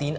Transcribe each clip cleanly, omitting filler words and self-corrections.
3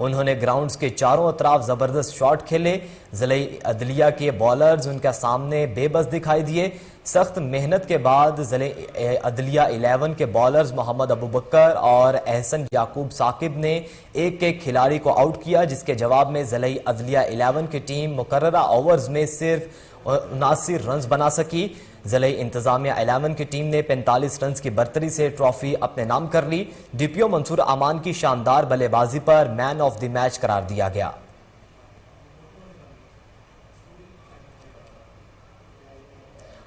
انہوں نے گراؤنڈز کے چاروں اطراف زبردست شاٹ کھیلے. ضلع عدلیہ کے بالرز ان کے سامنے بے بس دکھائی دیے. سخت محنت کے بعد ضلع عدلیہ 11 کے بالرز محمد ابوبکر اور احسن یعقوب ثاقب نے ایک کھلاڑی کو آؤٹ کیا، جس کے جواب میں ضلع عدلیہ 11 کی ٹیم مقررہ اوورز میں صرف 79 رنز بنا سکی. ضلع انتظامیہ 11 کی ٹیم نے 45 رنز کی برتری سے ٹرافی اپنے نام کر لی. ڈی پی او منصور امان کی شاندار بلے بازی پر مین آف دی میچ قرار دیا گیا.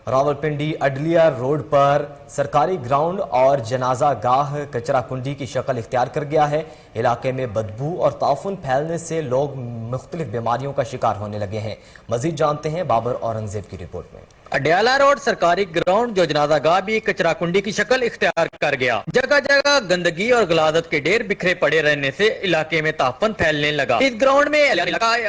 راولپنڈی عدلیہ روڈ پر سرکاری گراؤنڈ اور جنازہ گاہ کچرا کنڈی کی شکل اختیار کر گیا ہے. علاقے میں بدبو اور تعفن پھیلنے سے لوگ مختلف بیماریوں کا شکار ہونے لگے ہیں. مزید جانتے ہیں بابر اورنگزیب کی رپورٹ میں. اڈیالہ روڈ سرکاری گراؤنڈ جو جنازہ گاہ بھی کچرا کنڈی کی شکل اختیار کر گیا. جگہ جگہ گندگی اور غلاظت کے ڈھیر بکھرے پڑے رہنے سے علاقے میں تعفن پھیلنے لگا. اس گراؤنڈ میں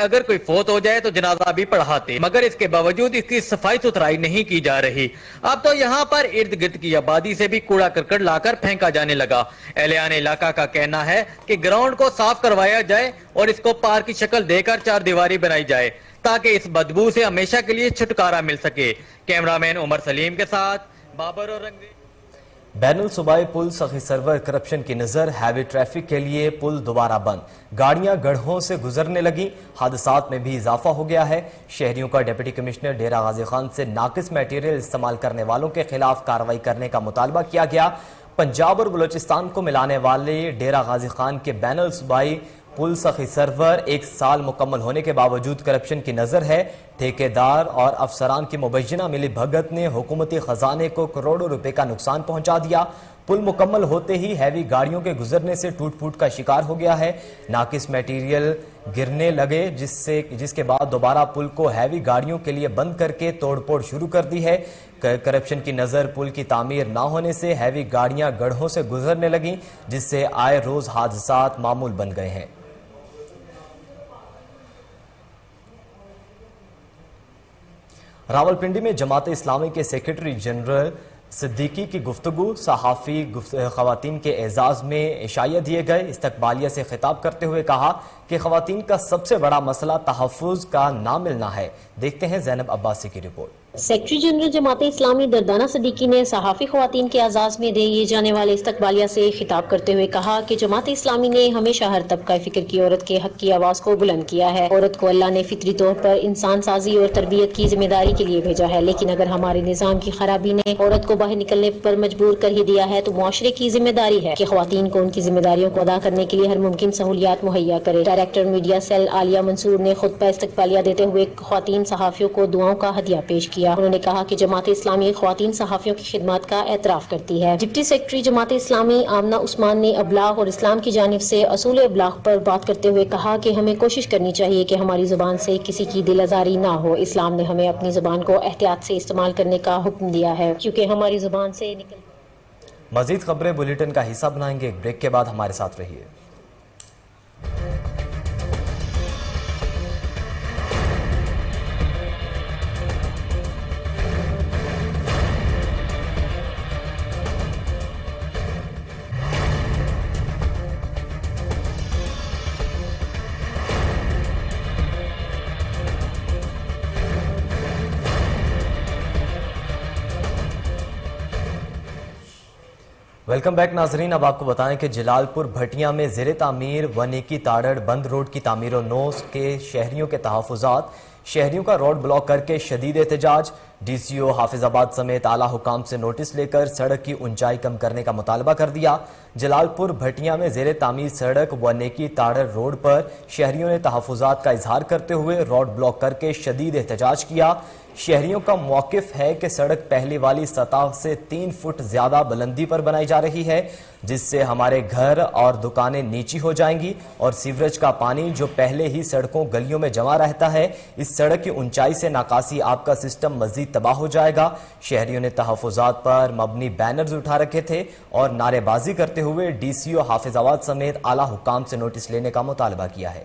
اگر کوئی فوت ہو جائے تو جنازہ بھی پڑھاتے، مگر اس کے باوجود اس کی صفائی ستھرائی نہیں کی جا رہی. اب تو یہاں پر ارد گرد کی آبادی سے بھی کوڑا کرکٹ لا کر پھینکا جانے لگا. اہلان علاقہ کا کہنا ہے کہ گراؤنڈ کو صاف کروایا جائے اور اس کو پارک کی شکل دے کر 4 دیواری بنائی جائے تاکہ اس بدبو سے ہمیشہ کے لیے چھٹکارا مل سکے. کیمرامین عمر سلیم کے ساتھ بابر اورنگزیب. بین الصوبائی پل سخی سرور کرپشن کی نظر ہیوی ٹریفک کے لیے پل دوبارہ بند. گاڑیاں گڑھوں سے گزرنے لگیں. حادثات میں بھی اضافہ ہو گیا ہے. شہریوں کا ڈپٹی کمشنر ڈیرہ غازی خان سے ناقص میٹیریل استعمال کرنے والوں کے خلاف کارروائی کرنے کا مطالبہ کیا گیا. پنجاب اور بلوچستان کو ملانے والے ڈیرہ غازی خان کے بین الصوبائی پل سخی سرور 1 سال مکمل ہونے کے باوجود کرپشن کی نظر ہے. ٹھیکیدار اور افسران کی مبینہ ملی بھگت نے حکومتی خزانے کو کروڑوں روپے کا نقصان پہنچا دیا. پل مکمل ہوتے ہی ہیوی گاڑیوں کے گزرنے سے ٹوٹ پھوٹ کا شکار ہو گیا ہے. ناقص میٹیریل گرنے لگے جس کے بعد دوبارہ پل کو ہیوی گاڑیوں کے لیے بند کر کے توڑ پھوڑ شروع کر دی ہے. کرپشن کی نظر پل کی تعمیر نہ ہونے سے ہیوی گاڑیاں گڑھوں سے گزرنے لگیں، جس سے آئے روز حادثات معمول بن گئے ہیں. راولپنڈی میں جماعت اسلامی کے سیکرٹری جنرل صدیقی کی گفتگو. صحافی خواتین کے اعزاز میں عشائیہ دیے گئے. استقبالیہ سے خطاب کرتے ہوئے کہا کہ خواتین کا سب سے بڑا مسئلہ تحفظ کا نہ ملنا ہے. دیکھتے ہیں زینب عباسی کی report. Secretary general Jamaat Islami Durdana Siddiqui نے صحافی خواتین کے اعزاز میں دیے جانے والے استقبالیہ سے خطاب کرتے ہوئے کہا کہ جماعت اسلامی نے ہمیشہ ہر طبقہ فکر کی عورت کے حق کی آواز کو بلند کیا ہے. عورت کو اللہ نے فطری طور پر انسان سازی اور تربیت کی ذمہ داری کے لیے بھیجا ہے، لیکن اگر ہمارے نظام کی خرابی نے عورت کو باہر نکلنے پر مجبور کر ہی دیا ہے تو معاشرے کی ذمہ داری ہے کہ خواتین کو ان کی ذمہ داریوں کو ادا کرنے کے لیے ہر ممکن سہولیات مہیا کرے. ڈائریکٹر میڈیا سیل عالیہ منصور نے خطبہ استقبالیہ دیتے ہوئے خواتین صحافیوں کو دعاؤں کا ہدیہ پیش کیا. انہوں نے کہا کہ جماعت اسلامی خواتین صحافیوں کی خدمات کا اعتراف کرتی ہے. ڈپٹی سیکرٹری جماعت اسلامی آمنہ عثمان نے ابلاغ اور اسلام کی جانب سے اصول ابلاغ پر بات کرتے ہوئے کہا کہ ہمیں کوشش کرنی چاہیے کہ ہماری زبان سے کسی کی دل آزاری نہ ہو. اسلام نے ہمیں اپنی زبان کو احتیاط سے استعمال کرنے کا حکم دیا ہے کیونکہ ہماری زبان سے مزید خبریں بلیٹن کا حصہ بنائیں گے. ایک بریک کے بعد ہمارے ساتھ رہیے. ویلکم بیک ناظرین. اب آپ کو بتائیں کہ جلال پور بھٹیاں میں زیر تعمیر ونیکی تاڑڑ بند روڈ کی تعمیر و نو کے شہریوں کے تحفظات. شہریوں کا روڈ بلاک کر کے شدید احتجاج. ڈی سی او حافظ آباد سمیت اعلیٰ حکام سے نوٹس لے کر سڑک کی اونچائی کم کرنے کا مطالبہ کر دیا. جلال پور بھٹیاں میں زیر تعمیر سڑک ونیکی تاڑڑ روڈ پر شہریوں نے تحفظات کا اظہار کرتے ہوئے روڈ بلاک کر کے شدید احتجاج کیا. شہریوں کا موقف ہے کہ سڑک پہلی والی سطح سے 3 فٹ زیادہ بلندی پر بنائی جا رہی ہے، جس سے ہمارے گھر اور دکانیں نیچی ہو جائیں گی اور سیوریج کا پانی جو پہلے ہی سڑکوں گلیوں میں جمع رہتا ہے، اس سڑک کی اونچائی سے ناکاسی آپ کا سسٹم مزید تباہ ہو جائے گا. شہریوں نے تحفظات پر مبنی بینرز اٹھا رکھے تھے اور نعرے بازی کرتے ہوئے ڈی سی او حافظ آباد سمیت اعلیٰ حکام سے نوٹس لینے کا مطالبہ کیا ہے.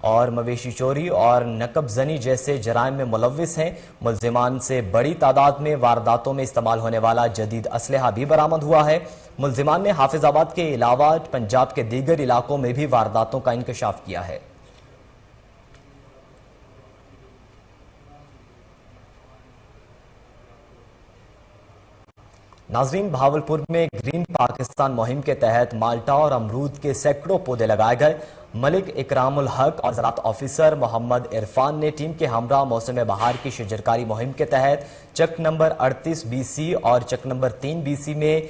اور مویشی چوری اور نقب زنی جیسے جرائم میں ملوث ہیں۔ ملزمان سے بڑی تعداد میں وارداتوں میں استعمال ہونے والا جدید اسلحہ بھی برآمد ہوا ہے۔ ملزمان نے حافظ آباد کے علاوہ پنجاب کے دیگر علاقوں میں بھی وارداتوں کا انکشاف کیا ہے۔ ناظرین، بھاولپور میں گرین پاکستان مہم کے تحت مالٹا اور امرود کے سینکڑوں پودے لگائے گئے۔ ملک اکرام الحق اور زراعت آفیسر محمد عرفان نے ٹیم کے ہمراہ موسم بہار کی شجرکاری مہم کے تحت چک نمبر 38 BC اور چک نمبر 3 BC میں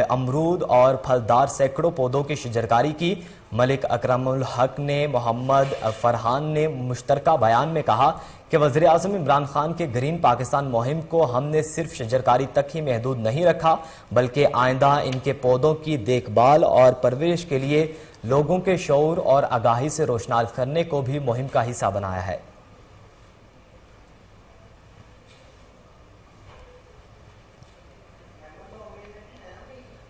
امرود اور پھلدار سینکڑوں پودوں کی شجرکاری کی۔ ملک اکرم الحق نے محمد فرحان نے مشترکہ بیان میں کہا کہ وزیر اعظم عمران خان کے گرین پاکستان مہم کو ہم نے صرف شجرکاری تک ہی محدود نہیں رکھا، بلکہ آئندہ ان کے پودوں کی دیکھ بھال اور پرورش کے لیے لوگوں کے شعور اور آگاہی سے روشناس کرنے کو بھی مہم کا حصہ بنایا ہے۔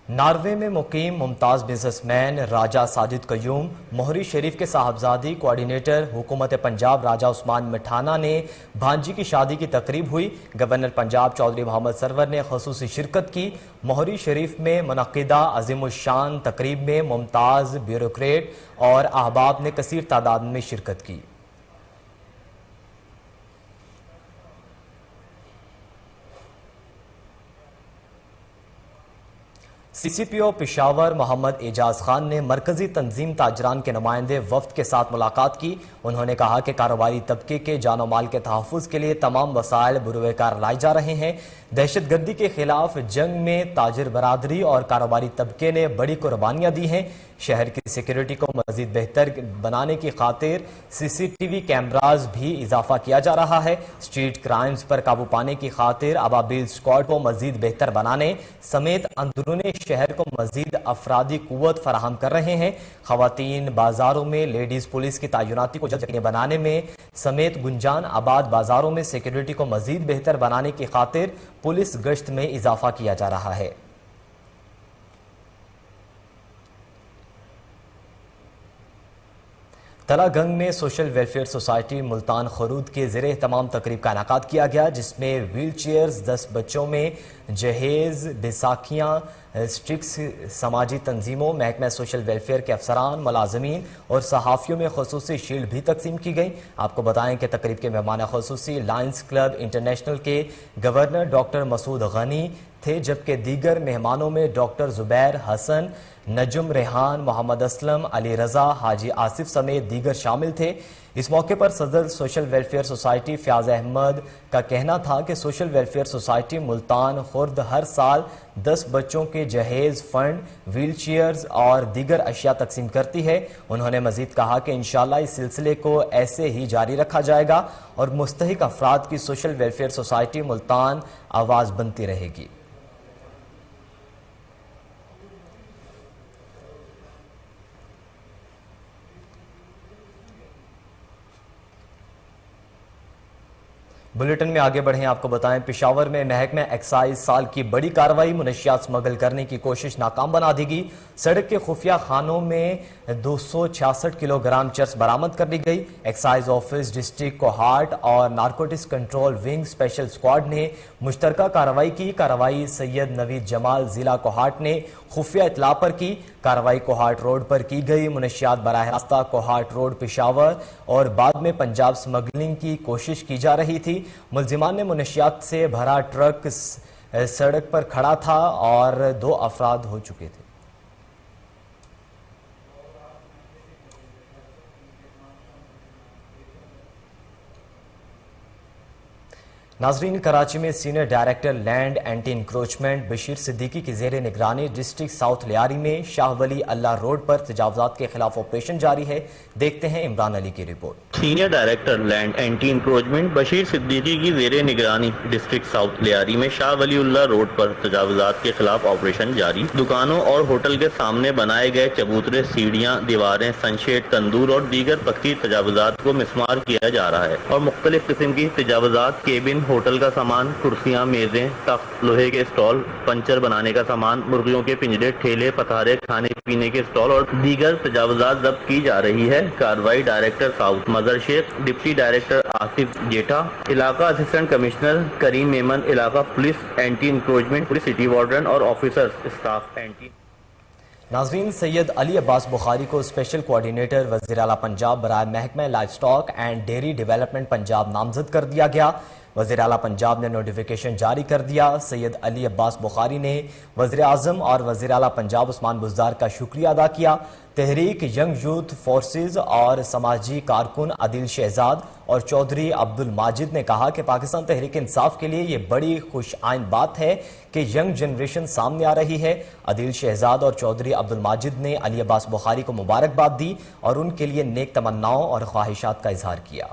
ناروے میں مقیم ممتاز بزنس مین راجہ ساجد قیوم مہری شریف کے صاحبزادی کوارڈینیٹر حکومت پنجاب راجہ عثمان مٹھانا نے بھانجی کی شادی کی تقریب ہوئی۔ گورنر پنجاب چودھری محمد سرور نے خصوصی شرکت کی۔ مہری شریف میں منعقدہ عظیم الشان تقریب میں ممتاز بیوروکریٹ اور احباب نے کثیر تعداد میں شرکت کی۔ CCPO پشاور محمد اعجاز خان نے مرکزی تنظیم تاجران کے نمائندے وفد کے ساتھ ملاقات کی۔ انہوں نے کہا کہ کاروباری طبقے کے جان و مال کے تحفظ کے لیے تمام وسائل بروئے کار لائے جا رہے ہیں۔ دہشت گردی کے خلاف جنگ میں تاجر برادری اور کاروباری طبقے نے بڑی قربانیاں دی ہیں۔ شہر کی سیکیورٹی کو مزید بہتر بنانے کی خاطر CCTV کیمراز بھی اضافہ کیا جا رہا ہے۔ اسٹریٹ کرائمز پر قابو پانے کی خاطر ابابیل اسکواڈ کو مزید بہتر بنانے سمیت اندرون شہر کو مزید افرادی قوت فراہم کر رہے ہیں۔ خواتین بازاروں میں لیڈیز پولیس کی تعیناتی کو جلد یقینی بنانے میں سمیت گنجان آباد بازاروں میں سیکیورٹی کو مزید بہتر بنانے کی خاطر پولیس گشت میں اضافہ کیا جا رہا ہے۔ تلا گنگ میں سوشل ویلفیئر سوسائٹی ملتان خرود کے زیر اہتمام تقریب کا انعقاد کیا گیا، جس میں ویل چیئرز، 10 بچوں میں جہیز، بیساکھیاں، سٹرکس، سماجی تنظیموں، محکمہ سوشل ویلفیئر کے افسران، ملازمین اور صحافیوں میں خصوصی شیلڈ بھی تقسیم کی گئی۔ آپ کو بتائیں کہ تقریب کے مہمان خصوصی لائنز کلب انٹرنیشنل کے گورنر ڈاکٹر مسعود غنی تھے، جبکہ دیگر مہمانوں میں ڈاکٹر زبیر حسن، نجم ریحان، محمد اسلم، علی رضا، حاجی آصف سمیت دیگر شامل تھے۔ اس موقع پر صدر social welfare society Fayyaz Ahmed کا کہنا تھا کہ سوشل ویلفیئر سوسائٹی ملتان خرد ہر سال 10 بچوں کے جہیز فنڈ، ویل چیئرز اور دیگر اشیاء تقسیم کرتی ہے۔ انہوں نے مزید کہا کہ انشاءاللہ اس سلسلے کو ایسے ہی جاری رکھا جائے گا اور مستحق افراد کی سوشل ویلفیئر سوسائٹی ملتان آواز بنتی رہے گی۔ بلیٹن میں آگے بڑھیں، آپ کو بتائیں پشاور میں محکمہ ایکسائز سال کی بڑی کارروائی، منشیات سمگل کرنے کی کوشش ناکام بنا دی گئی۔ سڑک کے خفیہ خانوں میں 266 کلو گرام چرس برآمد کر لی گئی۔ ایکسائز آفس ڈسٹرکٹ کوہاٹ اور narcotics control wing special squad نے مشترکہ کارروائی کی۔ کارروائی سید نوید جمال ضلع کوہاٹ نے خفیہ اطلاع پر کی۔ کارروائی کوہاٹ روڈ پر کی گئی۔ منشیات براہ راستہ کوہاٹ روڈ پشاور اور بعد میں پنجاب سمگلنگ کی کوشش کی جا رہی تھی۔ ملزمان نے منشیات سے بھرا ٹرک سڑک پر کھڑا تھا اور 2 افراد ہو چکے تھے۔ ناظرین، کراچی میں senior director land anti encroachment Bashir Siddiqui کی زیر نگرانی ڈسٹرکٹ ساؤتھ لیاری میں شاہ ولی اللہ روڈ پر تجاوزات کے خلاف آپریشن جاری ہے۔ دیکھتے ہیں عمران علی کی report. Senior director land anti encroachment Bashir Siddiqui کی زیر نگرانی ڈسٹرکٹ ساؤتھ لیاری میں شاہ ولی اللہ روڈ پر تجاوزات کے خلاف آپریشن جاری۔ دکانوں اور ہوٹل کے سامنے بنائے گئے چبوترے، سیڑھیاں، دیواریں، سنشیڈ، تندور اور دیگر پکی تجاوزات کو مسمار کیا جا رہا ہے اور مختلف قسم کی تجاوزات کیبن، ہوٹل کا سامان، کرسیاں، میزیں، تخت، لوہے کے اسٹال، پنچر بنانے کا سامان، مرغیوں کے پنجرے، ٹھیلے، پتھارے، کھانے پینے کے اسٹال اور دیگر تجاوزات ضبط کی جا رہی ہے۔ کارروائی ڈائریکٹر ساؤتھ مظہر شیخ، ڈپٹی ڈائریکٹر آصف جیٹھا، علاقہ اسسٹنٹ کمشنر کریم میمن، علاقہ police anti encroachment, police city warden اور آفیسرز اسٹاف اینٹی۔ ناظرین، سید علی عباس بخاری کو اسپیشل کوارڈینیٹر وزیر اعلیٰ پنجاب برائے محکمہ life stock and dairy development Punjab نامزد کر دیا گیا۔ وزیر اعلیٰ پنجاب نے نوٹیفیکیشن جاری کر دیا۔ سید علی عباس بخاری نے وزیر اعظم اور وزیر اعلیٰ پنجاب عثمان بزدار کا شکریہ ادا کیا۔ تحریک ینگ یوتھ فورسز اور سماجی کارکن عدیل شہزاد اور چودھری عبد الماجد نے کہا کہ پاکستان تحریک انصاف کے لیے یہ بڑی خوش آئند بات ہے کہ ینگ جنریشن سامنے آ رہی ہے۔ عدیل شہزاد اور چودھری عبد الماجد نے علی عباس بخاری کو مبارکباد دی اور ان کے لیے نیک تمناؤں اور خواہشات کا اظہار کیا۔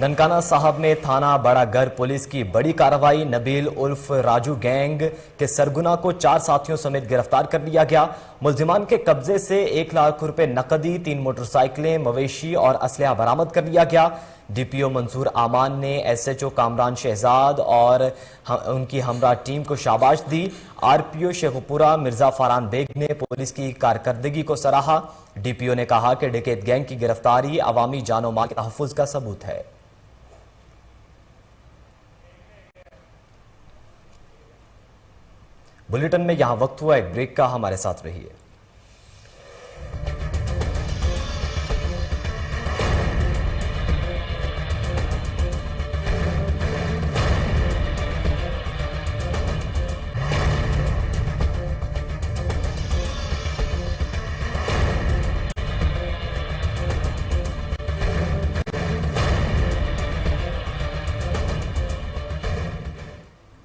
ننکانہ صاحب میں تھانہ بڑا گر پولیس کی بڑی کارروائی، نبیل عرف راجو گینگ کے سرگنا کو 4 ساتھیوں سمیت گرفتار کر لیا گیا۔ ملزمان کے قبضے سے 1 لاکھ روپے نقدی، 3 موٹر سائیکلیں، مویشی اور اسلحہ برآمد کر لیا گیا۔ ڈی پی او منصور امان نے S H O Kamran Shahzad اور ان کی ہمراہ ٹیم کو شاباش دی۔ R P O Sheikhupura Mirza Faran Baig نے پولیس کی کارکردگی کو سراہا۔ ڈی پی او نے کہا کہ ڈکیت گینگ کی گرفتاری عوامی جان و مال کے تحفظ کا ثبوت ہے۔ بلیٹن میں یہاں وقت ہوا ایک بریک کا، ہمارے ساتھ رہیے۔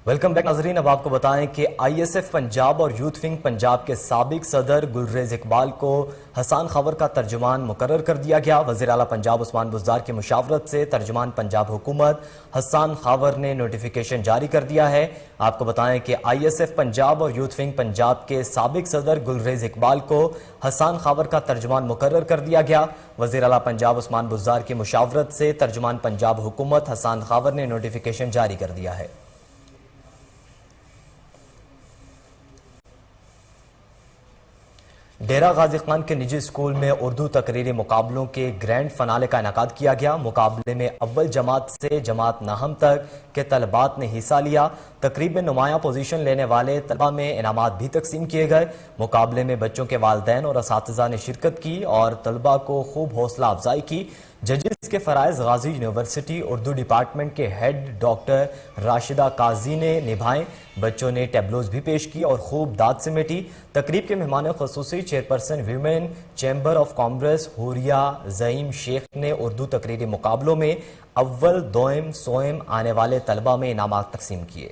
ویلکم بیک ناظرین، اب آپ کو بتائیں کہ آئی ایس ایف پنجاب اور یوتھ ونگ پنجاب کے سابق صدر گلریز اقبال کو حسان خاور کا ترجمان مقرر کر دیا گیا۔ وزیر اعلیٰ پنجاب عثمان بزدار کی مشاورت سے ترجمان پنجاب حکومت حسان خاور نے نوٹیفیکیشن جاری کر دیا ہے۔ آپ کو بتائیں کہ آئی ایس ایف پنجاب اور یوتھ ونگ پنجاب کے سابق صدر گلریز اقبال کو حسان خاور کا ترجمان مقرر کر دیا گیا۔ وزیر اعلیٰ پنجاب عثمان بزدار کی مشاورت سے ترجمان پنجاب حکومت حسان خاور نے نوٹیفیکیشن جاری کر دیا ہے۔ ڈیرہ غازی خان کے نجی اسکول میں اردو تقریری مقابلوں کے گرینڈ فنالے کا انعقاد کیا گیا۔ مقابلے میں اول جماعت سے جماعت نہم تک کے طلبات نے حصہ لیا۔ تقریب میں نمایاں پوزیشن لینے والے طلبہ میں انعامات بھی تقسیم کیے گئے۔ مقابلے میں بچوں کے والدین اور اساتذہ نے شرکت کی اور طلبہ کو خوب حوصلہ افزائی کی۔ ججز کے فرائض غازی یونیورسٹی اردو ڈپارٹمنٹ کے ہیڈ ڈاکٹر راشدہ قاضی نے نبھائے۔ بچوں نے ٹیبلوز بھی پیش کی اور خوب داد سمیٹی۔ تقریب کے مہمان خصوصی chairperson women chamber of commerce Huriya Zaeem Sheikh نے اردو تقریری مقابلوں میں اول، دوئم، سوئم آنے والے طلبہ میں انعامات تقسیم کیے۔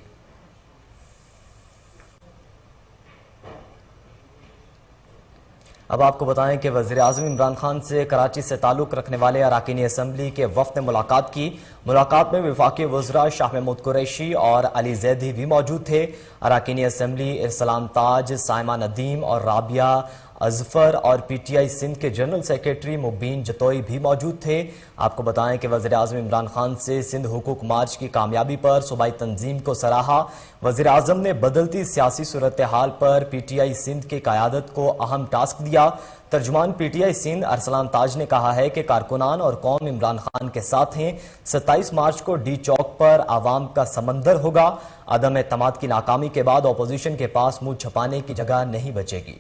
اب آپ کو بتائیں کہ وزیر اعظم عمران خان سے کراچی سے تعلق رکھنے والے اراکین اسمبلی کے وفد نے ملاقات کی۔ ملاقات میں وفاقی وزراء شاہ محمود قریشی اور علی زیدی بھی موجود تھے۔ اراکین اسمبلی ارسلان تاج، سائمہ ندیم اور رابعہ اظفر اور پی ٹی آئی سندھ کے جنرل سیکریٹری مبین جتوئی بھی موجود تھے۔ آپ کو بتائیں کہ وزیر اعظم عمران خان سے سندھ حقوق مارچ کی کامیابی پر صوبائی تنظیم کو سراہا۔ وزیر اعظم نے بدلتی سیاسی صورتحال پر پی ٹی آئی سندھ کی قیادت کو اہم ٹاسک دیا۔ ترجمان P T I Sindh Arsalan Taj نے کہا ہے کہ کارکنان اور قوم عمران خان کے ساتھ ہیں۔ 27 مارچ کو ڈی چوک پر عوام کا سمندر ہوگا۔ عدم اعتماد کی ناکامی کے بعد اپوزیشن کے پاس منہ چھپانے کی جگہ نہیں بچے گی۔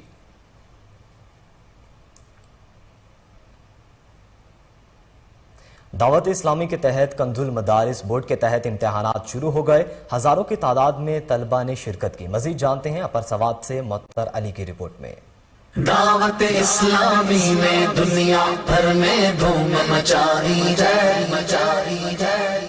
دعوت اسلامی کے تحت کنز المدارس بورڈ کے تحت امتحانات شروع ہو گئے۔ ہزاروں کی تعداد میں طلبہ نے شرکت کی۔ مزید جانتے ہیں اپر سوات سے معطر علی کی رپورٹ میں۔ دعوت اسلامی میں دنیا بھر میں دھوم مچائی جائے، مچائی جائے۔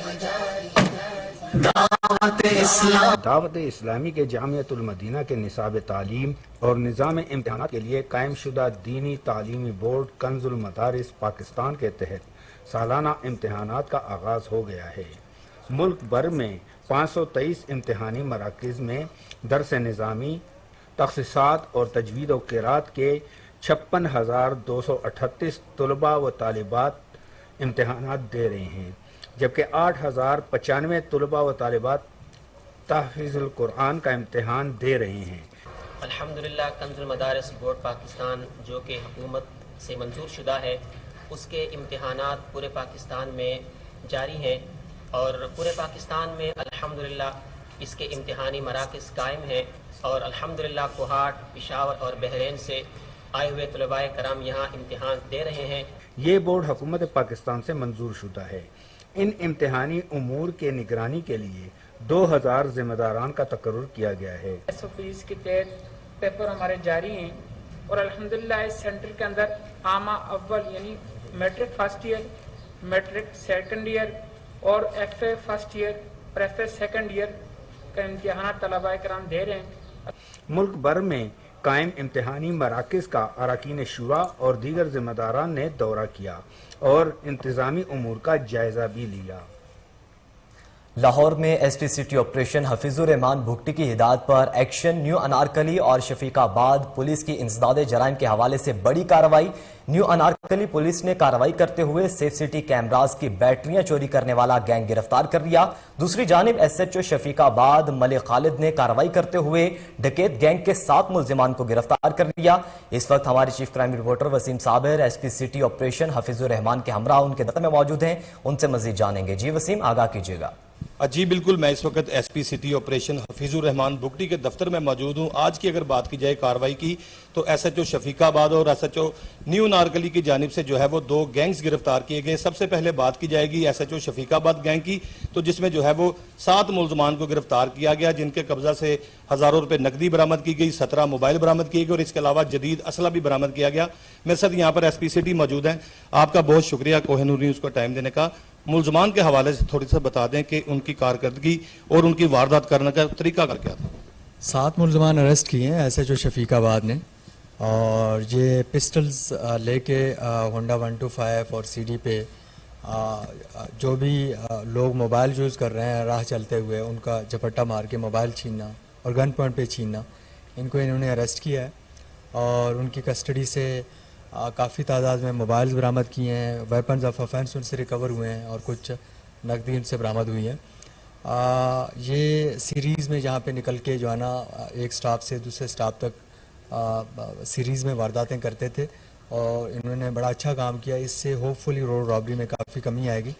دعوت اسلامی کے جامعۃ المدینہ کے نصاب تعلیم اور نظام امتحانات کے لیے قائم شدہ دینی تعلیمی بورڈ کنز المدارس پاکستان کے تحت سالانہ امتحانات کا آغاز ہو گیا ہے۔ ملک بھر میں 523 امتحانی مراکز میں درس نظامی، تخصیصات اور تجوید و قرات کے 56,238 طلباء و طالبات امتحانات دے رہے ہیں، جبکہ 8095 طلباء و طالبات تحفظ القرآن کا امتحان دے رہے ہیں۔ الحمدللہ کنز المدارس بورڈ پاکستان جو کہ حکومت سے منظور شدہ ہے، اس کے امتحانات پورے پاکستان میں جاری ہیں، اور پورے پاکستان میں الحمدللہ اس کے امتحانی مراکز قائم ہیں، اور الحمدللہ کوہاٹ، پشاور اور بحرین سے آئے ہوئے طلباء کرام یہاں امتحان دے رہے ہیں۔ یہ بورڈ حکومت پاکستان سے منظور شدہ ہے۔ ان امتحانی امور کے نگرانی کے لیے 2000 ذمہ داران کا تقرر کیا گیا ہے۔ SOPs کے تحت پیپر ہمارے جاری ہیں، اور الحمدللہ اس سینٹر کے اندر عامہ اول یعنی matric first year, matric second year اور FA فرسٹ ایئر اور FA سیکنڈ ایئر کا امتحانات طلباء کرام دے رہے ہیں۔ ملک بھر میں قائم امتحانی مراکز کا اراکین شورا اور دیگر ذمہ داران نے دورہ کیا اور انتظامی امور کا جائزہ بھی لیا۔ لاہور میں S P city operation Hafeez ur Rehman Bhagti کی ہدایت پر ایکشن۔ نیو انارکلی اور شفیق آباد پولیس کی انسداد جرائم کے حوالے سے بڑی کارروائی۔ نیو انارکلی پولیس نے کارروائی کرتے ہوئے سیف سٹی کیمراز کی بیٹریاں چوری کرنے والا گینگ گرفتار کر لیا۔ دوسری جانب SHO شفیق آباد ملک خالد نے کارروائی کرتے ہوئے ڈکیت گینگ کے 7 ملزمان کو گرفتار کر لیا۔ اس وقت ہمارے chief crime reporter Waseem Sabir S P city operation Hafeez ur Rehman کے ہمراہ ان کے دفتر میں موجود ہیں، ان سے مزید جانیں گے۔ جی وسیم، آگاہ کیجیے گا۔ جی بالکل، میں اس وقت S P city operation Hafeez ur Rehman Bhagti کے دفتر میں موجود ہوں۔ آج کی اگر بات کی جائے کارروائی کی تو SHO شفیق آباد اور SHO نیو نارکلی کی جانب سے جو ہے وہ 2 گینگز گرفتار کیے گئے۔ سب سے پہلے بات کی جائے گی SHO شفیق آباد گینگ کی، تو جس میں جو ہے وہ 7 ملزمان کو گرفتار کیا گیا، جن کے قبضہ سے ہزاروں روپے نقدی برآمد کی گئی، 17 موبائل برآمد کیے گئے اور اس کے علاوہ جدید اسلحہ بھی برآمد کیا گیا۔ میرے ساتھ یہاں پر ایس پی سٹی موجود ہیں، آپ کا بہت شکریہ کوہ نور نیوز کو ٹائم دینے کا۔ ملزمان کے حوالے سے تھوڑی سا بتا دیں کہ ان کی کارکردگی اور ان کی واردات کرنے کا طریقہ کار کیا تھا۔ 7 ملزمان اریسٹ کیے ہیں SHO شفیق آباد نے، اور یہ پسٹلز لے کے ہونڈا 125 اور CD پہ جو بھی لوگ موبائل یوز کر رہے ہیں راہ چلتے ہوئے ان کا جھپٹا مار کے موبائل چھیننا اور گن پوائنٹ پہ چھیننا، ان کو انہوں نے اریسٹ کیا ہے، اور ان کی کسٹڈی سے کافی تعداد میں موبائلز برآمد کیے ہیں، ویپنز آف افینس ان سے ریکور ہوئے ہیں، اور کچھ نقدی ان سے برآمد ہوئی ہیں۔ یہ سیریز میں جہاں پہ نکل کے جو ہے نا ایک سٹاپ سے دوسرے سٹاپ تک سیریز میں وارداتیں کرتے تھے، اور انہوں نے بڑا اچھا کام کیا۔ اس سے ہوپ فلی روڈ رابری میں کافی کمی آئے گی۔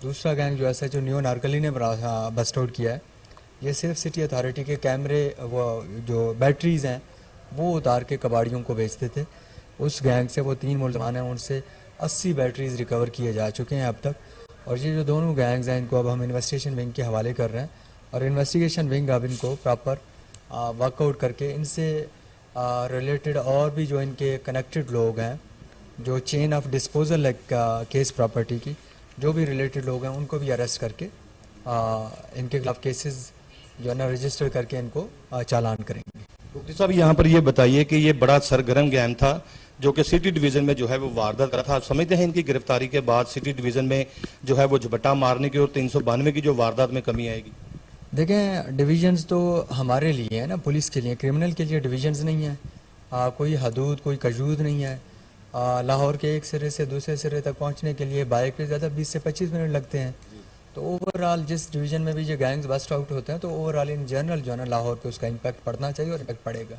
دوسرا گینگ جو SHO نیو نارکلی نے بسٹ آؤٹ کیا ہے، یہ سیف سٹی اتھارٹی کے کیمرے وہ جو بیٹریز ہیں وہ اتار کے کباڑیوں کو بیچتے تھے۔ اس گینگ سے وہ 3 ملزمان ہیں، ان سے 80 بیٹریز ریکور کیے جا چکے ہیں اب تک، اور یہ جو دونوں گینگز ہیں ان کو اب ہم انویسٹیگیشن ونگ کے حوالے کر رہے ہیں، اور انویسٹیگیشن ونگ اب ان کو پراپر ورک آؤٹ کر کے ان سے ریلیٹڈ اور بھی جو ان کے کنیکٹڈ لوگ ہیں، جو chain of disposal case property کی جو بھی ریلیٹڈ لوگ ہیں ان کو بھی اریسٹ کر کے ان کے خلاف کیسز جو ہے نا رجسٹر کر کے ان کو چالان کریں گے۔ ڈاکٹر صاحب یہاں پر یہ بتائیے کہ یہ بڑا سرگرم گینگ تھا جو کہ سٹی ڈویژن میں جو ہے وہ واردات کرا تھا، آپ سمجھتے ہیں ان کی گرفتاری کے بعد سٹی ڈویژن میں جو ہے وہ جھپٹا مارنے کی اور 392 کی جو واردات میں کمی آئے گی؟ دیکھیں ڈویژنز تو ہمارے لیے ہیں نا، پولیس کے لیے، کرمنل کے لیے ڈویژنز نہیں ہیں، کوئی حدود کوئی کجود نہیں ہے۔ لاہور کے ایک سرے سے دوسرے سرے تک پہنچنے کے لیے بائک پہ زیادہ 20 سے 25 منٹ لگتے ہیں، تو اوور آل جس ڈویژن میں بھی یہ گینگز بسٹ آؤٹ ہوتے ہیں تو اوور آل ان جنرل جو ہے نا لاہور پہ اس کا امپیکٹ پڑنا چاہیے، اور امپیکٹ پڑے گا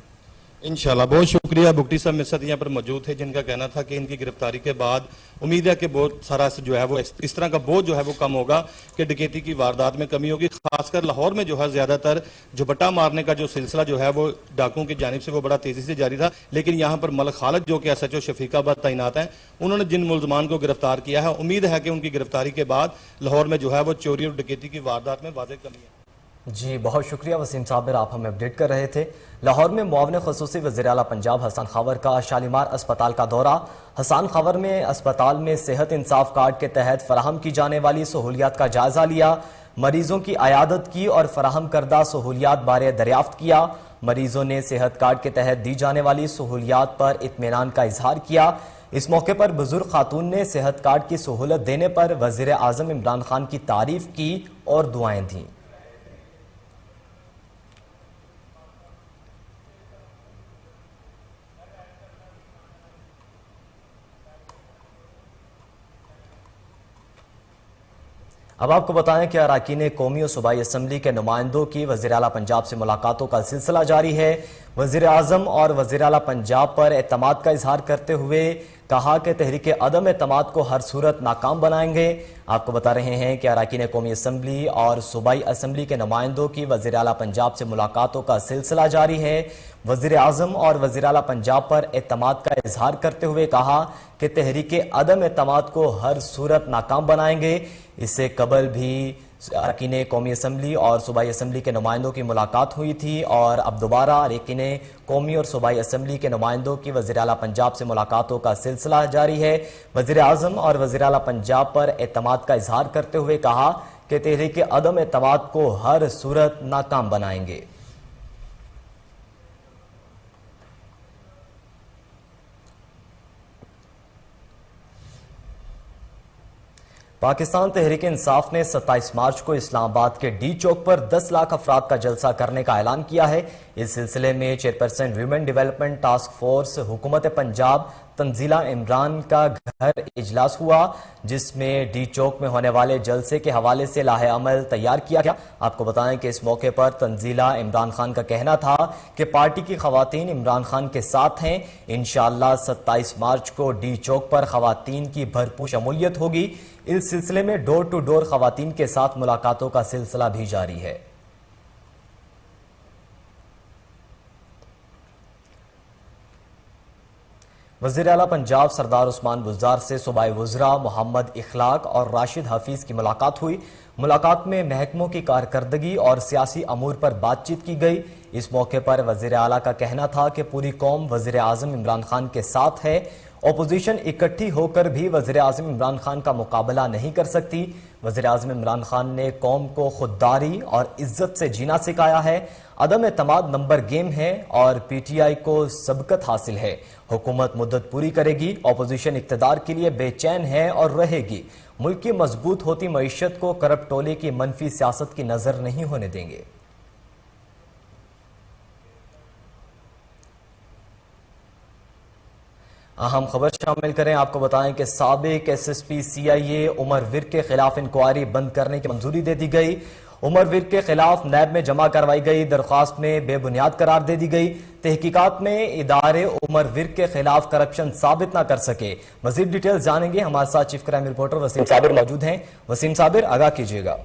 انشاءاللہ۔ بہت شکریہ بھگٹی صاحب میرے ساتھ یہاں پر موجود تھے، جن کا کہنا تھا کہ ان کی گرفتاری کے بعد امید ہے کہ بہت سارا جو ہے وہ اس طرح کا بوجھ جو ہے وہ کم ہوگا کہ ڈکیتی کی واردات میں کمی ہوگی، خاص کر لاہور میں جو ہے زیادہ تر جھپٹا مارنے کا جو سلسلہ جو ہے وہ ڈاکوؤں کی جانب سے وہ بڑا تیزی سے جاری تھا، لیکن یہاں پر ملک خالد جو کہ SHO شفیق آباد تعینات ہیں، انہوں نے جن ملزمان کو گرفتار کیا ہے، امید ہے کہ ان کی گرفتاری کے بعد لاہور میں جو ہے وہ چوری اور ڈکیتی کی واردات میں واضح کمی ہے۔ جی بہت شکریہ وسیم صابر، آپ ہمیں اپڈیٹ کر رہے تھے۔ لاہور میں معاون خصوصی وزیر اعلیٰ پنجاب حسن خاور کا شالیمار اسپتال کا دورہ۔ حسن خاور میں اسپتال میں صحت انصاف کارڈ کے تحت فراہم کی جانے والی سہولیات کا جائزہ لیا، مریضوں کی عیادت کی اور فراہم کردہ سہولیات بارے دریافت کیا۔ مریضوں نے صحت کارڈ کے تحت دی جانے والی سہولیات پر اطمینان کا اظہار کیا۔ اس موقع پر بزرگ خاتون نے صحت کارڈ کی سہولت دینے پر وزیر اعظم عمران خان کی تعریف کی اور دعائیں دیں۔ اب آپ کو بتائیں کہ اراکین قومی اور صوبائی اسمبلی کے نمائندوں کی وزیر اعلیٰ پنجاب سے ملاقاتوں کا سلسلہ جاری ہے۔ وزیر اعظم اور وزیر اعلیٰ پنجاب پر اعتماد کا اظہار کرتے ہوئے کہا کہ تحریک عدم اعتماد کو ہر صورت ناکام بنائیں گے۔ آپ کو بتا رہے ہیں کہ اراکین قومی اسمبلی اور صوبائی اسمبلی کے نمائندوں کی وزیر اعلیٰ پنجاب سے ملاقاتوں کا سلسلہ جاری ہے۔ وزیر اعظم اور وزیر اعلیٰ پنجاب پر اعتماد کا اظہار کرتے ہوئے کہا کہ تحریک عدم اعتماد کو ہر صورت ناکام بنائیں گے۔ اس سے قبل بھی اراکین قومی اسمبلی اور صوبائی اسمبلی کے نمائندوں کی ملاقات ہوئی تھی اور اب دوبارہ اراکین قومی اور صوبائی اسمبلی کے نمائندوں کی وزیر اعلیٰ پنجاب سے ملاقاتوں کا سلسلہ جاری ہے۔ وزیر اعظم اور وزیر اعلیٰ پنجاب پر اعتماد کا اظہار کرتے ہوئے کہا کہ تحریک عدم اعتماد کو ہر صورت ناکام بنائیں گے۔ پاکستان تحریک انصاف نے 27 مارچ کو اسلام آباد کے ڈی چوک پر 10 لاکھ افراد کا جلسہ کرنے کا اعلان کیا ہے۔ اس سلسلے میں chairperson women development task force حکومت پنجاب تنزیلہ عمران کا گھر اجلاس ہوا، جس میں ڈی چوک میں ہونے والے جلسے کے حوالے سے لاہ عمل تیار کیا گیا۔ آپ کو بتائیں کہ اس موقع پر تنزیلہ عمران خان کا کہنا تھا کہ پارٹی کی خواتین عمران خان کے ساتھ ہیں۔ انشاءاللہ 27 مارچ کو ڈی چوک پر خواتین کی بھرپور شمولیت ہوگی۔ اس سلسلے میں ڈور ٹو ڈور خواتین کے ساتھ ملاقاتوں کا سلسلہ بھی جاری ہے۔ وزیر اعلیٰ پنجاب سردار عثمان بزدار سے صوبائی وزراء محمد اخلاق اور راشد حفیظ کی ملاقات ہوئی۔ ملاقات میں محکموں کی کارکردگی اور سیاسی امور پر بات چیت کی گئی۔ اس موقع پر وزیر اعلیٰ کا کہنا تھا کہ پوری قوم وزیر اعظم عمران خان کے ساتھ ہے۔ اپوزیشن اکٹھی ہو کر بھی وزیر اعظم عمران خان کا مقابلہ نہیں کر سکتی۔ وزیر اعظم عمران خان نے قوم کو خودداری اور عزت سے جینا سکھایا ہے۔ عدم اعتماد نمبر گیم ہے اور پی ٹی آئی کو سبقت حاصل ہے۔ حکومت مدت پوری کرے گی۔ اپوزیشن اقتدار کے لیے بے چین ہے اور رہے گی۔ ملک کی مضبوط ہوتی معیشت کو کرپٹ ٹولے کی منفی سیاست کی نظر نہیں ہونے دیں گے۔ اہم خبر شامل کریں، آپ کو بتائیں کہ سابق ایس ایس پی سی آئی اے عمر ورک کے خلاف انکوائری بند کرنے کی منظوری دے دی گئی۔ عمر ورک کے خلاف نیب میں جمع کروائی گئی درخواست میں بے بنیاد قرار دے دی گئی۔ تحقیقات میں ادارے عمر ورک کے خلاف کرپشن ثابت نہ کر سکے۔ مزید ڈیٹیل جانیں گے، ہمارے ساتھ چیف کرائم رپورٹر وسیم صابر موجود ہیں۔ وسیم صابر، آگاہ کیجیے گا۔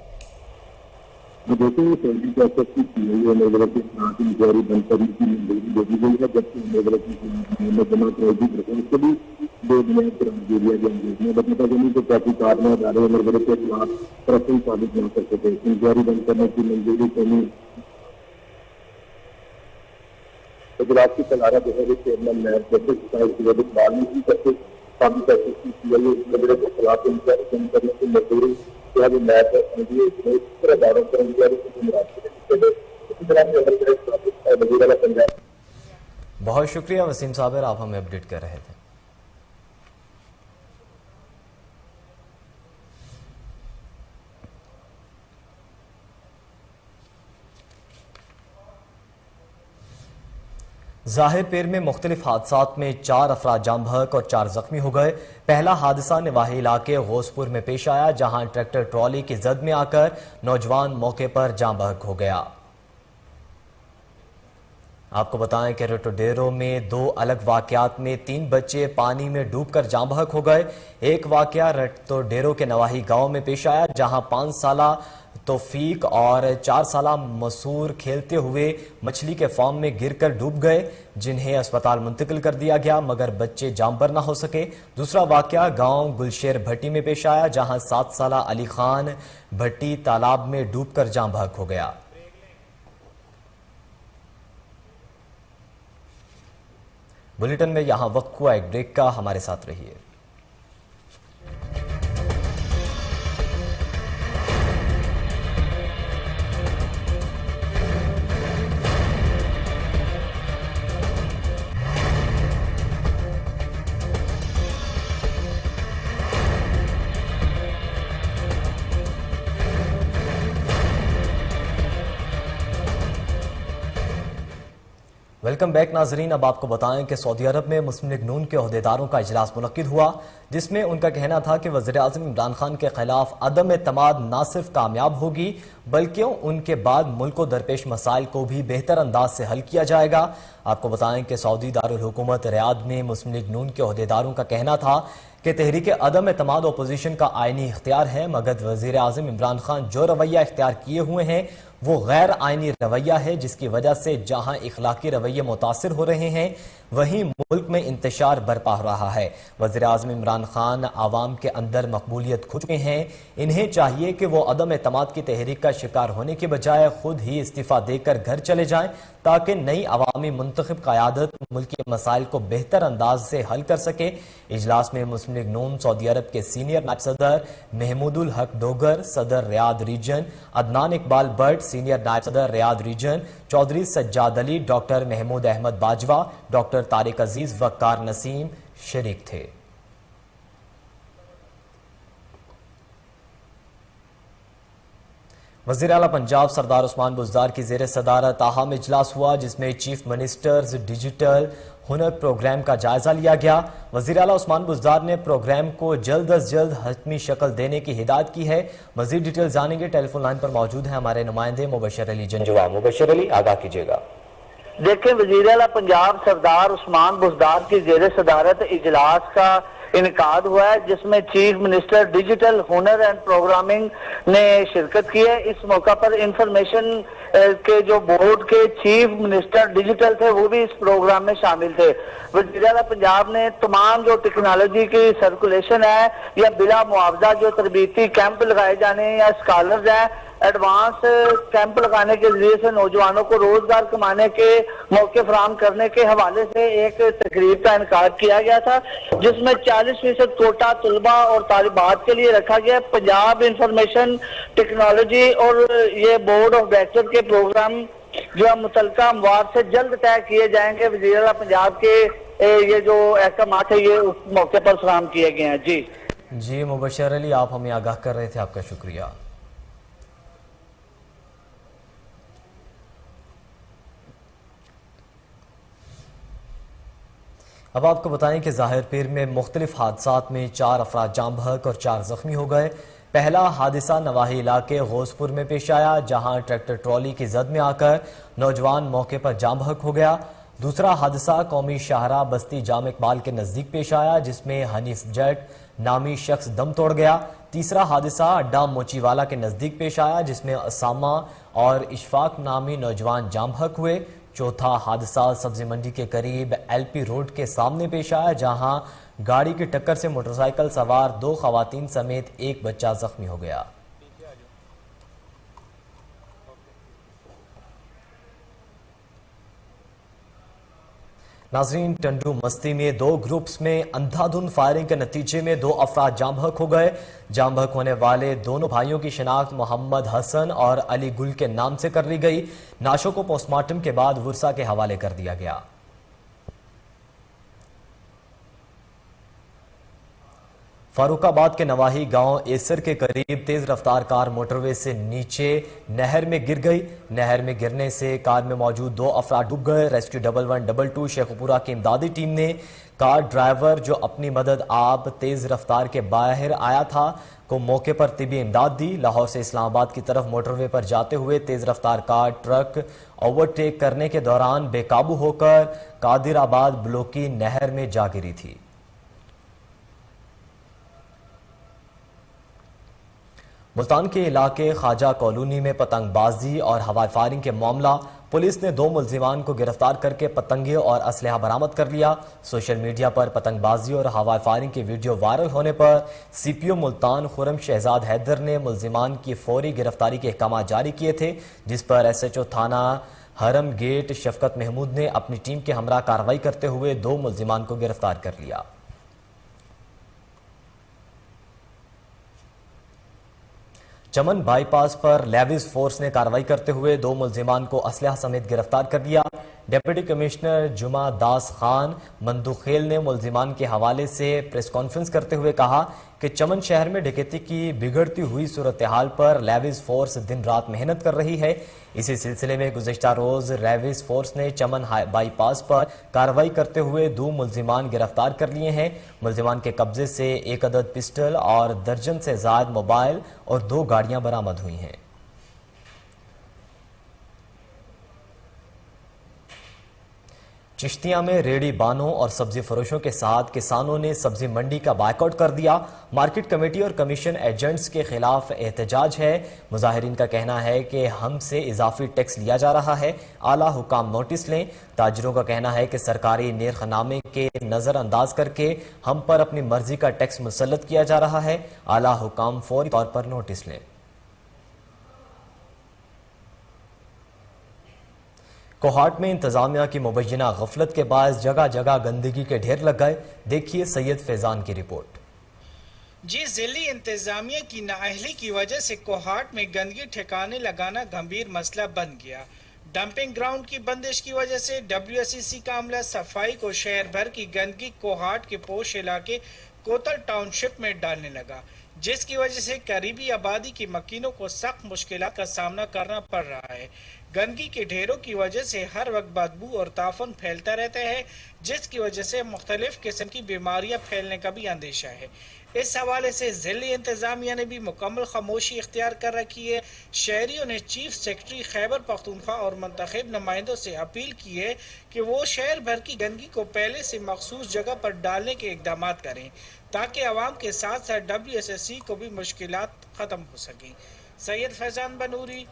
بہت شکریہ وسیم صابر، آپ ہمیں اپڈیٹ کر رہے تھے۔ ظاہر پیر میں مختلف حادثات میں 4 افراد جاں بحق اور 4 زخمی ہو گئے۔ پہلا حادثہ نواحی علاقے غوث پور میں پیش آیا، جہاں ٹریکٹر ٹرالی کی زد میں آ کر نوجوان موقع پر جاں بحق ہو گیا۔ آپ کو بتائیں کہ رٹوڈیرو میں 2 الگ واقعات میں 3 بچے پانی میں ڈوب کر جاں بحق ہو گئے۔ ایک واقعہ رٹوڈیرو کے نواحی گاؤں میں پیش آیا، جہاں 5 سالہ توفیق اور 4 سالہ مسور کھیلتے ہوئے مچھلی کے فارم میں گر کر ڈوب گئے، جنہیں اسپتال منتقل کر دیا گیا مگر بچے جاں بحق نہ ہو سکے۔ دوسرا واقعہ گاؤں گلشیر بھٹی میں پیش آیا، جہاں 7 سالہ علی خان بھٹی تالاب میں ڈوب کر جاں بحق ہو گیا۔ بلیٹن میں یہاں وقت ہوا ایک بریک کا، ہمارے ساتھ رہیے۔ ویلکم بیک ناظرین، اب آپ کو بتائیں کہ سعودی عرب میں مسلم لیگ نون کے عہدیداروں کا اجلاس منعقد ہوا، جس میں ان کا کہنا تھا کہ وزیر اعظم عمران خان کے خلاف عدم اعتماد نہ صرف کامیاب ہوگی بلکہ ان کے بعد ملک کو درپیش مسائل کو بھی بہتر انداز سے حل کیا جائے گا۔ آپ کو بتائیں کہ سعودی دارالحکومت ریاض میں مسلم لیگ نون کے عہدیداروں کا کہنا تھا کہ تحریک عدم اعتماد اپوزیشن کا آئینی اختیار ہے، مگر وزیر اعظم عمران خان جو رویہ اختیار کیے ہوئے ہیں وہ غیر آئینی رویہ ہے، جس کی وجہ سے جہاں اخلاقی رویے متاثر ہو رہے ہیں وہیں ملک میں انتشار برپا ہو رہا ہے۔ وزیر اعظم عمران خان عوام کے اندر مقبولیت کھو چکے ہیں، انہیں چاہیے کہ وہ عدم اعتماد کی تحریک کا شکار ہونے کے بجائے خود ہی استعفیٰ دے کر گھر چلے جائیں تاکہ نئی عوامی منتخب قیادت ملکی مسائل کو بہتر انداز سے حل کر سکے۔ اجلاس میں مسلم لیگ نون سعودی عرب کے سینئر نائب صدر محمود الحق ڈوگر، صدر Riyadh region Adnan Iqbal Butt, senior نائب صدر Riyadh region Chaudhry Sajjad Ali, doctor Mehmood Ahmed Bajwa, doctor Tariq Aziz, Waqar Naseem شریک تھے۔ وزیر اعلیٰ پنجاب سردار عثمان بزدار کی زیر صدارت اہم اجلاس ہوا، جس میں چیف منسٹرز ڈیجیٹل ہنر پروگرام کا جائزہ لیا گیا۔ وزیر اعلیٰ عثمان بزدار نے پروگرام کو جلد از جلد حتمی شکل دینے کی ہدایت کی ہے۔ مزید ڈیٹیل جانیں گے، ٹیلی فون لائن پر موجود ہیں ہمارے نمائندے مبشر علی جنجوا۔ مبشر علی، آگاہ کیجیے گا۔ دیکھیں، وزیر اعلیٰ پنجاب سردار عثمان بزدار کی زیر صدارت اجلاس کا انعقاد ہوا ہے، جس میں چیف منسٹر ڈیجیٹل ہنر اینڈ پروگرامنگ نے شرکت کی ہے۔ اس موقع پر انفارمیشن کے جو بورڈ کے چیف منسٹر ڈیجیٹل تھے وہ بھی اس پروگرام میں شامل تھے۔ وزیر اعلیٰ پنجاب نے تمام جو ٹیکنالوجی کی سرکولیشن ہے یا بلا معاوضہ جو تربیتی کیمپ لگائے جانے ہیں یا اسکالرز ہیں، ایڈوانس کیمپ لگانے کے ذریعے سے نوجوانوں کو روزگار کمانے کے موقع فراہم کرنے کے حوالے سے ایک تقریب کا انعقاد کیا گیا تھا، جس میں 40% کوٹا طلبہ اور طالبات کے لیے رکھا گیا۔ پنجاب انفارمیشن ٹیکنالوجی اور یہ بورڈ آف ڈائریکٹر کے پروگرام جو متعلقہ مواد سے جلد طے کیے جائیں گے۔ وزیر اعلیٰ پنجاب کے یہ جو احکامات ہیں یہ اس موقع پر فراہم کیے گئے ہیں۔ جی مبشر علی، آپ ہمیں آگاہ کر رہے تھے، آپ کا شکریہ۔ اب آپ کو بتائیں کہ ظاہر پیر میں مختلف حادثات میں 4 افراد جاں بحق اور 4 زخمی ہو گئے۔ پہلا حادثہ نواحی علاقے غوث پور میں پیش آیا، جہاں ٹریکٹر ٹرالی کی زد میں آ کر نوجوان موقع پر جاں بحق ہو گیا۔ دوسرا حادثہ قومی شاہراہ بستی جامع اقبال کے نزدیک پیش آیا، جس میں حنیف جٹ نامی شخص دم توڑ گیا۔ تیسرا حادثہ اڈا موچی والا کے نزدیک پیش آیا، جس میں اسامہ اور اشفاق نامی نوجوان جاں بحق ہوئے۔ چوتھا حادثہ سبزی منڈی کے قریب ایل پی روڈ کے سامنے پیش آیا، جہاں گاڑی کی ٹکر سے موٹر سائیکل سوار 2 خواتین سمیت 1 بچہ زخمی ہو گیا۔ ناظرین، ٹنڈو مستی میں 2 گروپس میں اندھا دھند فائرنگ کے نتیجے میں 2 افراد جاں بحق ہو گئے۔ جاں بحق ہونے والے دونوں بھائیوں کی شناخت محمد حسن اور علی گل کے نام سے کر لی گئی۔ نعشوں کو پوسٹ مارٹم کے بعد ورثہ کے حوالے کر دیا گیا۔ فاروق آباد کے نواحی گاؤں ایسر کے قریب تیز رفتار کار موٹر وے سے نیچے نہر میں گر گئی۔ نہر میں گرنے سے کار میں موجود 2 افراد ڈوب گئے۔ ریسکیو 1122 شیخ پورہ کی امدادی ٹیم نے کار ڈرائیور جو اپنی مدد آپ تیز رفتار کے باہر آیا تھا کو موقع پر طبی امداد دی۔ لاہور سے اسلام آباد کی طرف موٹر وے پر جاتے ہوئے تیز رفتار کار ٹرک اوورٹیک کرنے کے دوران بے قابو ہو کر قادر آباد بلوکی نہر میں جا گری تھی۔ ملتان کے علاقے خواجہ کالونی میں پتنگ بازی اور ہوائی فائرنگ کے معاملہ، پولیس نے 2 ملزمان کو گرفتار کر کے پتنگیں اور اسلحہ برآمد کر لیا۔ سوشل میڈیا پر پتنگ بازی اور ہوائی فائرنگ کی ویڈیو وائرل ہونے پر سی پی او ملتان خرم شہزاد حیدر نے ملزمان کی فوری گرفتاری کے احکامات جاری کیے تھے، جس پر ایس ایچ او تھانہ حرم گیٹ شفقت محمود نے اپنی ٹیم کے ہمراہ کارروائی کرتے ہوئے 2 ملزمان کو گرفتار کر لیا۔ چمن بائی پاس پر لیوز فورس نے کارروائی کرتے ہوئے 2 ملزمان کو اسلحہ سمیت گرفتار کر لیا۔ ڈپٹی کمشنر جمعہ داس خان مندوخیل نے ملزمان کے حوالے سے پریس کانفرنس کرتے ہوئے کہا کہ چمن شہر میں ڈکیتی کی بگڑتی ہوئی صورتحال پر لیویز فورس دن رات محنت کر رہی ہے۔ اسی سلسلے میں گزشتہ روز لیویز فورس نے چمن بائی پاس پر کارروائی کرتے ہوئے 2 ملزمان گرفتار کر لیے ہیں۔ ملزمان کے قبضے سے 1 عدد پسٹل اور درجن سے زائد موبائل اور 2 گاڑیاں برآمد ہوئی ہیں۔ چشتیاں میں ریڑھی بانوں اور سبزی فروشوں کے ساتھ کسانوں نے سبزی منڈی کا بائیکاٹ کر دیا۔ مارکیٹ کمیٹی اور کمیشن ایجنٹس کے خلاف احتجاج ہے۔ مظاہرین کا کہنا ہے کہ ہم سے اضافی ٹیکس لیا جا رہا ہے، اعلیٰ حکام نوٹس لیں۔ تاجروں کا کہنا ہے کہ سرکاری نرخ نامے کے نظر انداز کر کے ہم پر اپنی مرضی کا ٹیکس مسلط کیا جا رہا ہے، اعلیٰ حکام فوری طور پر نوٹس لیں۔ کوہاٹ میں انتظامیہ کی مبینہ غفلت کے باعث جگہ جگہ گندگی کے ڈھیر لگ گئے۔ دیکھیے سید فیضان کی رپورٹ۔ جی ضلعی انتظامیہ کی نااہلی کی وجہ سے کوہاٹ میں گندگی ٹھکانے لگانا گمبھیر مسئلہ بن گیا۔ ڈمپنگ گراؤنڈ کی بندش کی وجہ سے WSEC کا عملہ صفائی کو شہر بھر کی گندگی کوہاٹ کے پوش علاقے کوتل ٹاؤن شپ میں ڈالنے لگا، جس کی وجہ سے قریبی آبادی کی مکینوں کو سخت مشکلات کا سامنا کرنا پڑ رہا ہے۔ گندگی کے ڈھیروں کی وجہ سے ہر وقت بدبو اور تعفن پھیلتا رہتا ہے، جس کی وجہ سے مختلف قسم کی بیماریاں پھیلنے کا بھی اندیشہ ہے۔ اس حوالے سے ضلعی انتظامیہ نے بھی مکمل خاموشی اختیار کر رکھی ہے۔ شہریوں نے چیف سیکرٹری خیبر پختونخوا اور منتخب نمائندوں سے اپیل کی ہے کہ وہ شہر بھر کی گندگی کو پہلے سے مخصوص جگہ پر ڈالنے کے اقدامات کریں تاکہ عوام کے ساتھ ساتھ WSSC کو بھی مشکلات ختم ہو سکیں۔ سید فیضان بنوری،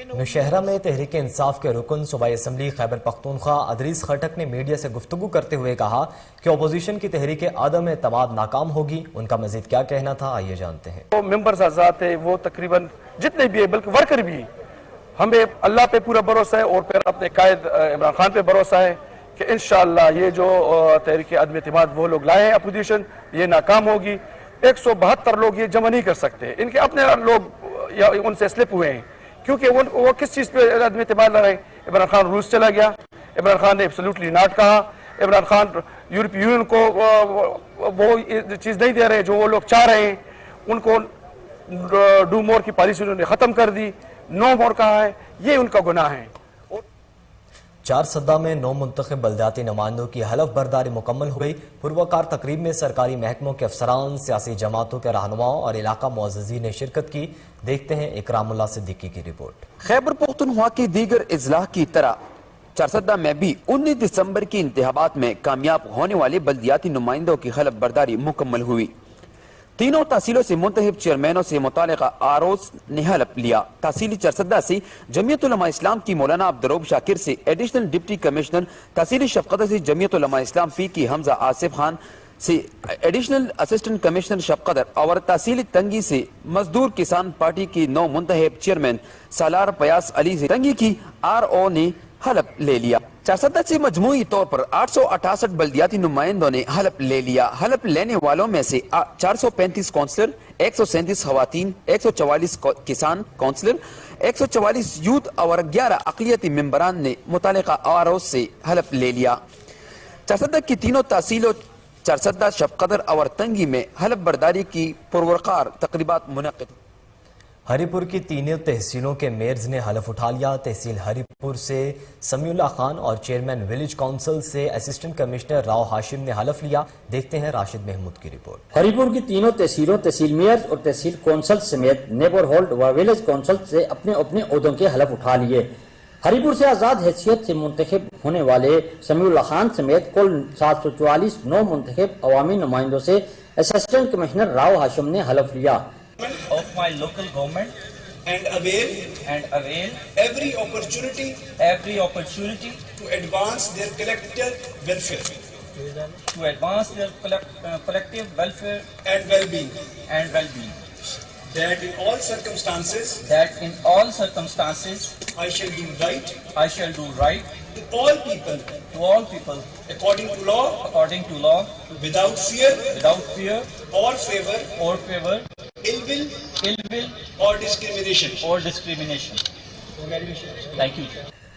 نوشہرہ میں تحریک انصاف کے رکن صوبائی اسمبلی خیبر پختونخوا ادریس خٹک نے میڈیا سے گفتگو کرتے ہوئے کہا کہ اپوزیشن کی تحریک عدم اعتماد ناکام ہوگی۔ ان کا مزید کیا کہنا تھا، آئیے جانتے ہیں۔ وہ ممبرز آزاد ہے، وہ تقریباً جتنے بھی ہیں بلکہ ورکر بھی ہیں، ہمیں اللہ پہ پورا بھروسہ ہے اور پھر اپنے قائد عمران خان پہ بھروسہ ہے کہ انشاءاللہ یہ جو تحریک عدم اعتماد وہ لوگ لائے ہیں اپوزیشن، یہ ناکام ہوگی۔ 172 لوگ یہ جمع نہیں کر سکتے، ان کے اپنے لوگ یا ان سے سلپ ہوئے ہیں، کیونکہ وہ کس چیز پہ عدم اعتماد لڑ رہے ہیں۔ عمران خان روس چلا گیا، عمران خان نے ایبسلیوٹلی ناٹ کہا، عمران خان یورپی یونین کو وہ چیز نہیں دے رہے جو وہ لوگ چاہ رہے ہیں، ان کو ڈو مور کی پالیسی انہوں نے ختم کر دی، نو مور کہا ہے، یہ ان کا گناہ ہے۔ چارسدہ میں 9 منتخب بلدیاتی نمائندوں کی حلف برداری مکمل ہو گئی۔ پروکار تقریب میں سرکاری محکموں کے افسران، سیاسی جماعتوں کے رہنماؤں اور علاقہ معززین نے شرکت کی۔ دیکھتے ہیں اکرام اللہ صدیقی کی رپورٹ۔ خیبر پختونخوا کی دیگر اضلاع کی طرح چارسدہ میں بھی 19 دسمبر کی انتخابات میں کامیاب ہونے والے بلدیاتی نمائندوں کی حلف برداری مکمل ہوئی۔ تینوں تحصیلوں سے منتخب چیئرمینوں سے متعلقہ آرؤز نے حلف لیا۔ تحصیل چارسدہ سے جمعیت علماء اسلام کی مولانا عبدالرؤوف شاکر سے ایڈیشنل ڈپٹی کمشنر، تحصیل شفقت سے جمعیت علماء اسلام فی کی حمزہ آصف خان سے ایڈیشنل اسسٹنٹ کمشنر شفقت اور تحصیل تنگی سے مزدور کسان پارٹی کی 9 منتخب چیئرمین سالار پیاس علی سے تنگی کی RO نے حلف لے لیا۔ چارسدہ سے مجموعی طور پر 868 بلدیاتی نمائندوں نے حلف لے لیا۔ حلف لینے والوں میں سے 435 کونسلر، 137 خواتین، 144 کسان کونسلر، 144 یوتھ اور 11 اقلیتی ممبران نے متعلقہ آرؤز سے حلف لے لیا۔ چارسدہ کی تینوں تحصیلوں چارسدہ، شفقدر اور تنگی میں حلف برداری کی پروکار تقریبات منعقد۔ ہری پور کی تینوں تحصیلوں کے میئرز نے حلف اٹھا لیا۔ تحصیل ہری پور سے سمیع اللہ خان اور چیئرمین ولیج کونسل سے اسسٹنٹ کمشنر راؤ ہاشم نے حلف لیا۔ دیکھتے ہیں راشد محمود کی رپورٹ۔ ہری پور کی تینوں تحصیلوں، تحصیل میئرز اور تحصیل کونسل سمیت نیبرہڈ و ولیج کونسل سے اپنے اپنے عہدوں کے حلف اٹھا لیے۔ ہری پور سے آزاد حیثیت سے منتخب ہونے والے سمیع اللہ خان سمیت کل 744 نو منتخب عوامی نمائندوں سے اسسٹنٹ کمشنر راؤ ہاشم نے حلف لیا۔ Of my local government and avail every opportunity to advance their collective welfare and well-being that in all circumstances I shall do right to all people according to law without fear or favor ill will or discrimination. Thank you.